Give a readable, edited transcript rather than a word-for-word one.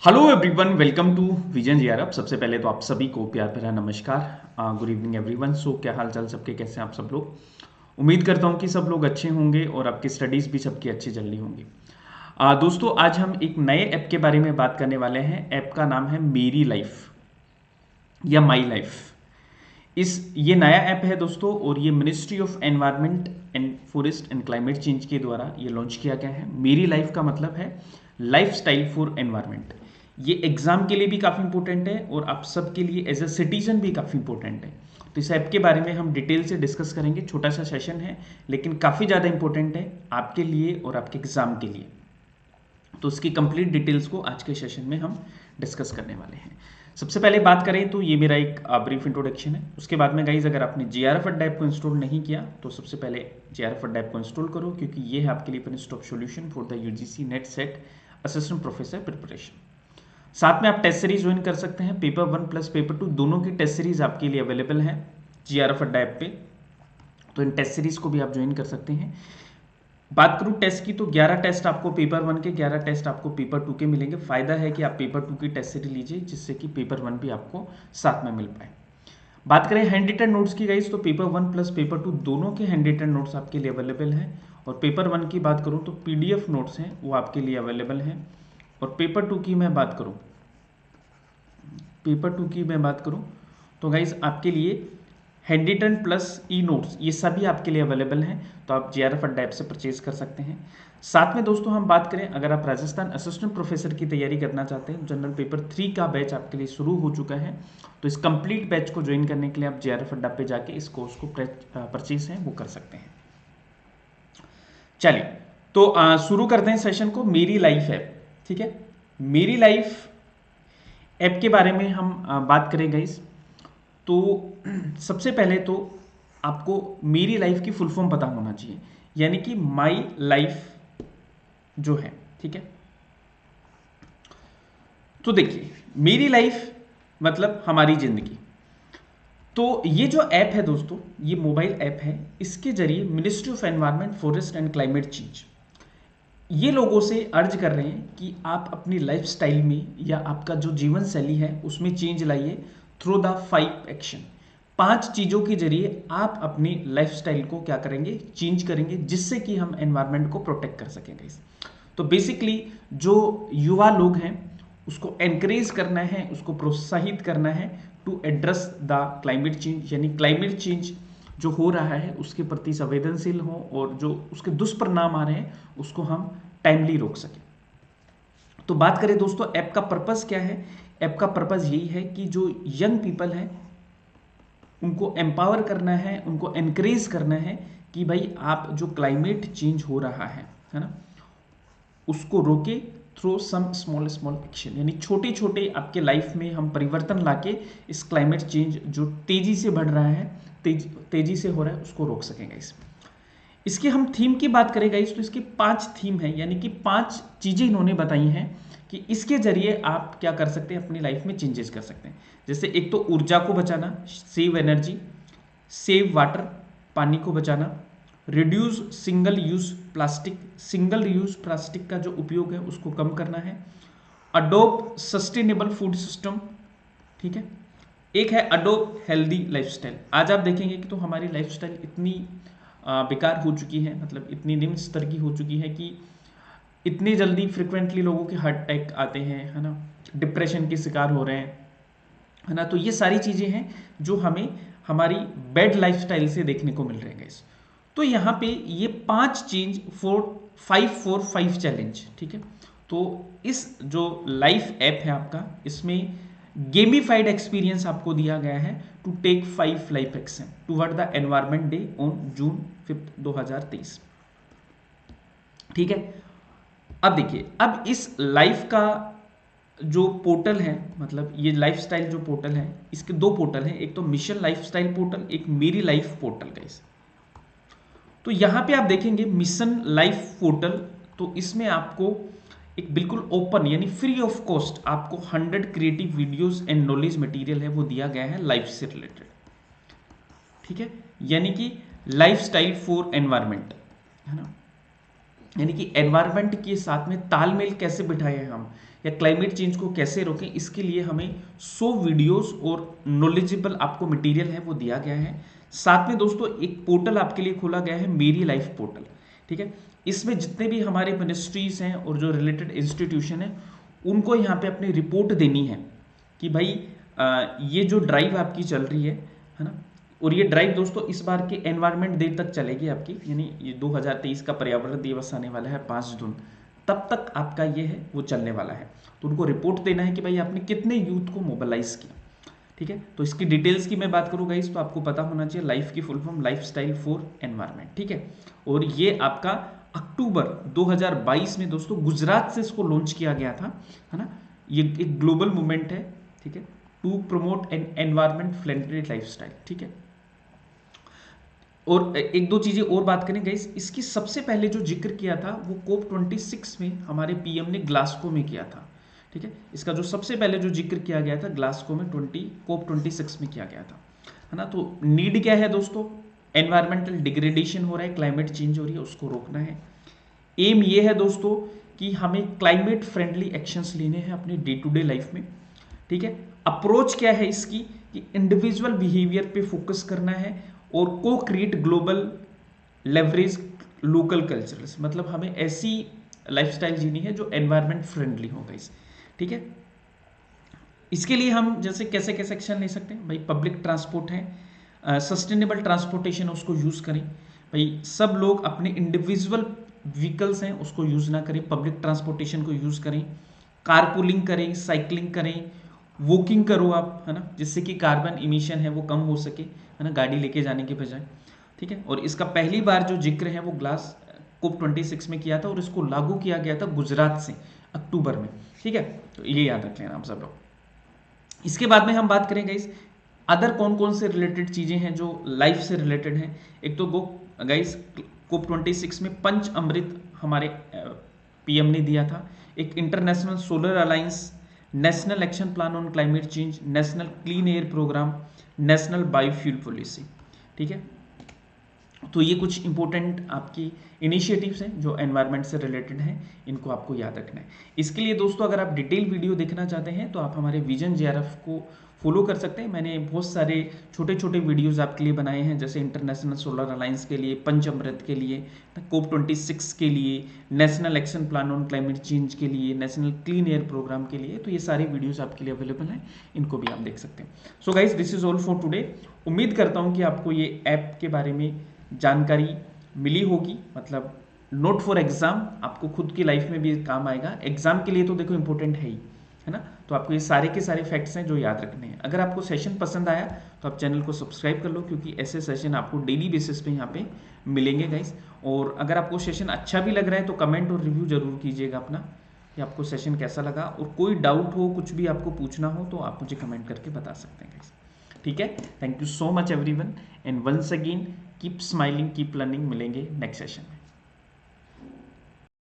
Hello everyone, welcome to vision GRF. सबसे पहले तो आप सभी को प्यार भरा नमस्कार। Good evening everyone. सो क्या हाल चाल सबके, कैसे हैं आप सब लोग। उम्मीद करता हूं कि सब लोग अच्छे होंगे और आपकी स्टडीज़ भी सबकी अच्छी चल रही होंगी। दोस्तों, आज हम एक नए ऐप के बारे में बात करने वाले हैं। ऐप का नाम है मेरी लाइफ या माई लाइफ। ये नया ऐप है दोस्तों, और ये ministry of environment and forest and climate change के द्वारा ये लॉन्च किया गया है। मेरी लाइफ का मतलब है लाइफ स्टाइल फॉर एनवायरनमेंट। ये एग्जाम के लिए भी काफ़ी इंपॉर्टेंट है और आप सबके लिए एज अ सिटीजन भी काफ़ी इंपॉर्टेंट है। तो इस ऐप के बारे में हम डिटेल से डिस्कस करेंगे। छोटा सा सेशन है लेकिन काफ़ी ज़्यादा इंपॉर्टेंट है आपके लिए और आपके एग्जाम के लिए। तो उसकी कंप्लीट डिटेल्स को आज के सेशन में हम डिस्कस करने वाले हैं। सबसे पहले बात करें तो ये मेरा एक ब्रीफ इंट्रोडक्शन है। उसके बाद में गाइज, अगर आपने जीआरएफ अड्डा ऐप को इंस्टॉल नहीं किया तो सबसे पहले जीआरएफ अड्डा ऐप को इंस्टॉल करो, क्योंकि ये है आपके लिए one stop solution for the UGC net set assistant professor preparation. साथ में आप टेस्ट सीरीज ज्वाइन कर सकते हैं। पेपर 1 प्लस पेपर 2 दोनों की टेस्ट सीरीज आपके लिए अवेलेबल है जीआरएफ अड्डा ऐप पे। तो इन टेस्ट सीरीज को भी आप ज्वाइन कर सकते हैं। बात करूं टेस्ट की, तो 11 टेस्ट आपको पेपर 1 के, 11 टेस्ट आपको पेपर 2 के मिलेंगे। फायदा है कि आप पेपर 2 की टेस्ट सीरीज लीजिए, जिससे कि पेपर 1 भी आपको साथ में मिल पाए। बात करें हैंड रिटन नोट्स की गाइज, तो पेपर 1 प्लस पेपर 2 दोनों के हैंड रिटन नोट्स आपके लिए अवेलेबल हैं। और पेपर 1 की बात करूं तो पीडीएफ नोट्स हैं वो आपके लिए अवेलेबल हैं। और पेपर 2 की मैं बात करूं तो गाइज आपके लिए hand written plus e notes ये सभी आपके लिए अवेलेबल हैं। तो आप जीआरएफ अड्डा ऐप से परचेज कर सकते हैं। साथ में दोस्तों हम बात करें, अगर आप राजस्थान असिस्टेंट प्रोफेसर की तैयारी करना चाहते हैं, जनरल पेपर 3 का बैच आपके लिए शुरू हो चुका है। तो इस कंप्लीट बैच को ज्वाइन करने के लिए आप जीआरएफ अड्डा पे जाके इस कोर्स को परचेज है वो कर सकते हैं। चलिए, तो शुरू करते हैं सेशन को। मेरी लाइफ ऐप, ठीक है। मेरी लाइफ ऐप के बारे में हम बात करें गाइस, तो सबसे पहले तो आपको मेरी लाइफ की फुल फॉर्म पता होना चाहिए, यानी कि माई लाइफ जो है, ठीक है। तो देखिए, मेरी लाइफ मतलब हमारी जिंदगी। तो ये जो ऐप है दोस्तों, ये मोबाइल ऐप है। इसके जरिए ministry of environment forest and climate change ये लोगों से अर्ज कर रहे हैं कि आप अपनी लाइफ स्टाइल में या आपका जो जीवन शैली है उसमें चेंज लाइए थ्रू द 5 एक्शन। 5 चीज़ों के जरिए आप अपनी लाइफ स्टाइल को क्या करेंगे, चेंज करेंगे, जिससे कि हम एनवायरनमेंट को प्रोटेक्ट कर सकेंगे। तो बेसिकली जो युवा लोग हैं उसको एनकरेज करना है, उसको प्रोत्साहित करना है to address the climate change, यानी क्लाइमेट चेंज जो हो रहा है उसके प्रति संवेदनशील हो और जो उसके दुष्परिणाम आ रहे हैं उसको हम टाइमली रोक सकें। तो बात करें दोस्तों ऐप का पर्पस क्या है। ऐप का पर्पस यही है कि जो यंग पीपल हैं उनको एम्पावर करना है, उनको एनकरेज करना है कि भाई आप जो क्लाइमेट चेंज हो रहा है ना, उसको रोके through some small small action, यानी छोटे छोटे आपके लाइफ में हम परिवर्तन लाके इस क्लाइमेट चेंज जो तेजी से बढ़ रहा है, तेजी से हो रहा है, उसको रोक सकेंगे। इसके हम थीम की बात करें गाइस, तो इसकी 5 थीम है, यानी कि 5 चीजें इन्होंने बताई हैं कि इसके जरिए आप क्या कर सकते हैं, अपनी लाइफ में चेंजेस कर सकते हैं। जैसे एक तो ऊर्जा को बचाना, सेव एनर्जी, सेव वाटर, पानी को बचाना, reduce single use plastic, single use plastic का जो उपयोग है उसको कम करना है, अडोप्ट सस्टेनेबल फूड सिस्टम, ठीक है। एक है अडोप्ट हेल्दी लाइफस्टाइल। आज आप देखेंगे कि तो हमारी लाइफस्टाइल इतनी बेकार हो चुकी है, मतलब इतनी निम्न स्तर की हो चुकी है कि इतनी जल्दी फ्रिक्वेंटली लोगों के हार्ट अटैक आते हैं, है ना, डिप्रेशन के शिकार हो रहे हैं, है ना। तो ये सारी चीज़ें हैं जो हमें हमारी बैड लाइफस्टाइल से देखने को मिल रहे हैं गाइस। तो यहाँ पे ये 5 चेंज 4 चैलेंज, ठीक है। तो इस जो लाइफ ऐप है आपका, इसमें गेमिफाइड एक्सपीरियंस आपको दिया गया है to take 5 life action toward the environment day on June 5, 2023, ठीक है। अब देखिए, अब इस लाइफ का जो पोर्टल है, मतलब ये लाइफस्टाइल जो पोर्टल है, इसके 2 पोर्टल हैं, एक तो मिशन लाइफस्टाइल पोर्टल, एक मेरी लाइफ पोर्टल गाइस। तो यहां पे आप देखेंगे मिशन लाइफ पोर्टल, तो इसमें आपको एक बिल्कुल ओपन यानी फ्री ऑफ कॉस्ट आपको 100 creative videos and knowledge material है वो दिया गया है लाइफ से रिलेटेड, ठीक है, यानी कि लाइफ स्टाइल फॉर एनवायरमेंट, है ना। यानी कि एनवायरनमेंट के साथ में तालमेल कैसे बिठाएं हम, या क्लाइमेट चेंज को कैसे रोकें, इसके लिए हमें 100 वीडियोस और नॉलेजेबल आपको मटेरियल है वो दिया गया है। साथ में दोस्तों एक पोर्टल आपके लिए खोला गया है, मेरी लाइफ पोर्टल। ठीक है, इसमें जितने भी हमारे मिनिस्ट्रीज हैं और जो रिलेटेड इंस्टीट्यूशन है उनको यहाँ पे अपनी रिपोर्ट देनी है कि भाई ये जो ड्राइव आपकी चल रही है ना, और ये ड्राइव दोस्तों इस बार के एनवायरनमेंट डे तक चलेगी आपकी, यानी ये 2023 का पर्यावरण दिवस आने वाला है 5 जून, तब तक आपका ये है वो चलने वाला है। तो उनको रिपोर्ट देना है कि भाई आपने कितने यूथ को मोबिलाइज किया। ठीक है, तो इसकी डिटेल्स की मैं बात करूँ गाइस, तो आपको पता होना चाहिए लाइफ की full form lifestyle for environment. ठीक है, और ये आपका अक्टूबर 2022 में दोस्तों गुजरात से इसको लॉन्च किया गया था, है ना। ये एक ग्लोबल मूवमेंट है, ठीक है, to promote an environment friendly lifestyle. ठीक है, और एक दो चीजें और बात करें गाइस, इसकी सबसे पहले जो जिक्र किया था वो कोप 26 में हमारे पीएम ने ग्लासगो में किया था। ठीक है, इसका जो सबसे पहले जो जिक्र किया गया था ग्लासगो में कोप 26 में किया गया था, है ना। तो नीड क्या है दोस्तों, एनवायरमेंटल डिग्रेडेशन हो रहा है, क्लाइमेट चेंज हो रही है, उसको रोकना है। एम ये है दोस्तों कि हमें क्लाइमेट फ्रेंडली एक्शंस लेने हैं अपनी डे टू डे लाइफ में। ठीक है, अप्रोच क्या है इसकी कि इंडिविजुअल बिहेवियर पे फोकस करना है और को create global leverage local cultures, मतलब हमें ऐसी लाइफस्टाइल जीनी है जो एनवायरनमेंट फ्रेंडली हो गाइस। ठीक है, इसके लिए हम जैसे कैसे कैसे एक्शन ले सकते हैं भाई, पब्लिक ट्रांसपोर्ट है, सस्टेनेबल ट्रांसपोर्टेशन उसको यूज़ करें भाई, सब लोग अपने इंडिविजुअल व्हीकल्स हैं उसको यूज़ ना करें, पब्लिक ट्रांसपोर्टेशन को यूज़ करें, कारपूलिंग करें, साइकिलिंग करें, वॉकिंग करो आप, है ना, जिससे कि कार्बन इमिशन है वो कम हो सके, है ना, गाड़ी लेके जाने के बजाय। ठीक है, और इसका पहली बार जो जिक्र है वो कोप 26 में किया था और इसको लागू किया गया था गुजरात से अक्टूबर में। ठीक है, तो ये याद रख लेना आप सब लोग। इसके बाद में हम बात करेंगे गाइस अदर कौन कौन से रिलेटेड चीजें हैं जो लाइफ से रिलेटेड हैं। एक तो गाइस कोप 26 में पंच अमृत हमारे पीएम ने दिया था, एक international solar alliance, national action plan on climate change, national clean air program, national biofuel policy. ठीक है, तो ये कुछ इंपॉर्टेंट आपकी इनिशिएटिव्स हैं जो एनवायरनमेंट से रिलेटेड हैं, इनको आपको याद रखना है। इसके लिए दोस्तों अगर आप डिटेल वीडियो देखना चाहते हैं तो आप हमारे विजन जेआरएफ को फॉलो कर सकते हैं। मैंने बहुत सारे छोटे छोटे वीडियोस आपके लिए बनाए हैं, जैसे इंटरनेशनल सोलर अलायंस के लिए, पंचअमृत के लिए, कोप 26 के लिए, national action plan on climate change के लिए, नेशनल क्लीन एयर प्रोग्राम के लिए। तो ये सारी वीडियोस आपके लिए अवेलेबल हैं, इनको भी आप देख सकते हैं। So guys this is all for today. उम्मीद करता हूँ कि आपको ये ऐप के बारे में जानकारी मिली होगी, मतलब नोट फॉर एग्जाम, आपको खुद की लाइफ में भी काम आएगा। एग्जाम के लिए तो देखो इंपॉर्टेंट है ही, है ना। तो आपको ये सारे के सारे फैक्ट्स हैं जो याद रखने हैं। अगर आपको सेशन पसंद आया तो आप चैनल को सब्सक्राइब कर लो, क्योंकि ऐसे सेशन आपको डेली बेसिस पे यहाँ पे मिलेंगे गाइस। और अगर आपको सेशन अच्छा भी लग रहा है तो कमेंट और रिव्यू जरूर कीजिएगा अपना कि आपको सेशन कैसा लगा, और कोई डाउट हो, कुछ भी आपको पूछना हो तो आप मुझे कमेंट करके बता सकते हैं गाइस। ठीक है, thank you so much everyone, and once again keep smiling, keep learning. मिलेंगे नेक्स्ट सेशन में।